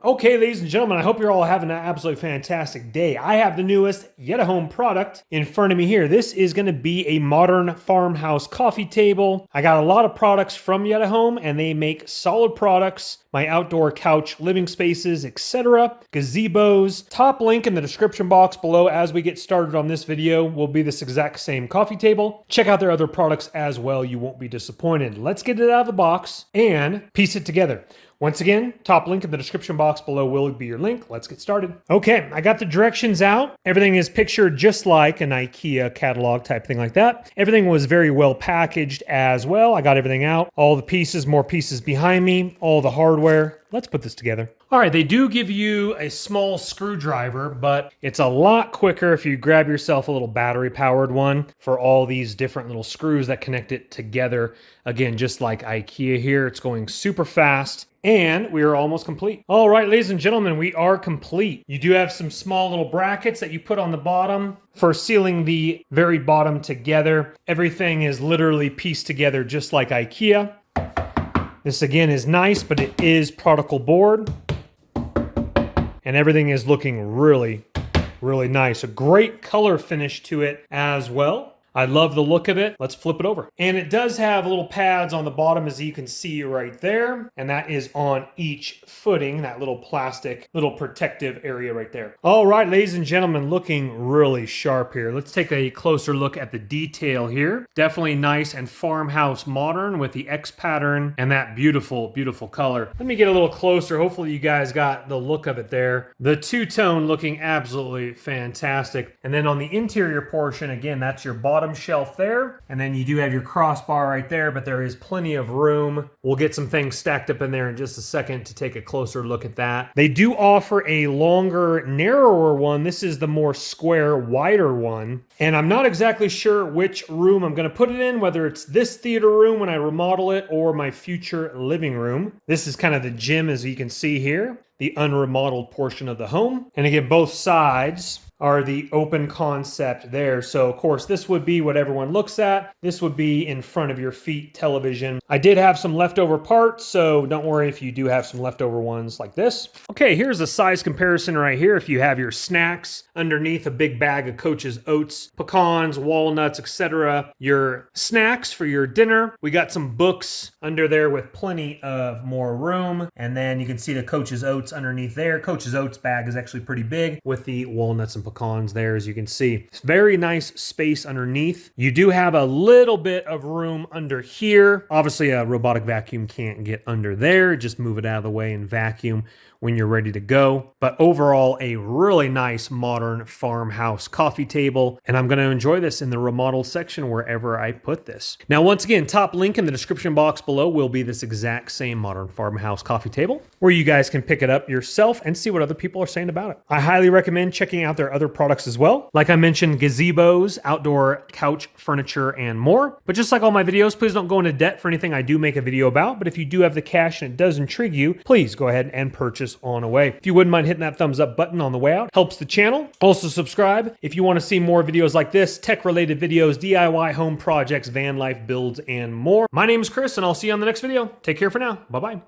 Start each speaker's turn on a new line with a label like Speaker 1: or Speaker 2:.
Speaker 1: Okay, ladies and gentlemen, I hope you're all having an absolutely fantastic day. I have the newest YITAHOME product in front of me here. This is going to be a modern farmhouse coffee table. I got a lot of products from YITAHOME and they make solid products. My outdoor couch, living spaces, etc. Gazebos. Top link in the description box below as we get started on this video will be this exact same coffee table. Check out their other products as well. You won't be disappointed. Let's get it out of the box and piece it together. Once again, top link in the description box below will be your link. Let's get started. Okay, I got the directions out. Everything is pictured just like an IKEA catalog type thing like that. Everything was very well packaged as well. I got everything out. All the pieces, more pieces behind me, all the hardware. Let's put this together. All right, they do give you a small screwdriver, but it's a lot quicker if you grab yourself a little battery powered one for all these different little screws that connect it together. Again, just like IKEA here, it's going super fast. And we are almost complete. All right, ladies and gentlemen, we are complete. You do have some small little brackets that you put on the bottom for sealing the very bottom together. Everything is literally pieced together just like IKEA. This again is nice, but it is particle board. And everything is looking really, really nice. A great color finish to it as well. I love the look of it. Let's flip it over. And it does have little pads on the bottom, as you can see right there. And that is on each footing, that little plastic, little protective area right there. All right, ladies and gentlemen, looking really sharp here. Let's take a closer look at the detail here. Definitely nice and farmhouse modern with the X pattern and that beautiful, beautiful color. Let me get a little closer. Hopefully you guys got the look of it there. The two-tone looking absolutely fantastic. And then on the interior portion, again, that's your bottom shelf there, and then you do have your crossbar right there, but there is plenty of room. We'll get some things stacked up in there in just a second to take a closer look at that. They do offer a longer, narrower one. This is the more square, wider one, and I'm not exactly sure which room I'm going to put it in, whether it's this theater room when I remodel it or my future living room. This is kind of the gym, as you can see here, the unremodeled portion of the home. And again, both sides are the open concept there. So of course, this would be what everyone looks at. This would be in front of your feet television. I did have some leftover parts, so don't worry if you do have some leftover ones like this. Okay, here's a size comparison right here. If you have your snacks underneath a big bag of Coach's Oats, pecans, walnuts, etc. Your snacks for your dinner. We got some books under there with plenty of more room. And then you can see the Coach's Oats underneath there. Coach's Oats bag is actually pretty big with the walnuts and pecans there, as you can see. It's very nice space underneath. You do have a little bit of room under here. Obviously, a robotic vacuum can't get under there. Just move it out of the way and vacuum when you're ready to go. But overall, a really nice modern farmhouse coffee table. And I'm going to enjoy this in the remodeled section wherever I put this. Now, once again, top link in the description box below will be this exact same modern farmhouse coffee table where you guys can pick it up yourself and see what other people are saying about it. I highly recommend checking out their other products as well. Like I mentioned, gazebos, outdoor couch furniture, and more. But just like all my videos, please don't go into debt for anything I do make a video about. But if you do have the cash and it does intrigue you, please go ahead and purchase on away. If you wouldn't mind hitting that thumbs up button on the way out, helps the channel. Also subscribe if you want to see more videos like this, tech related videos, DIY home projects, van life builds, and more. My name is Chris and I'll see you on the next video. Take care for now. Bye-bye.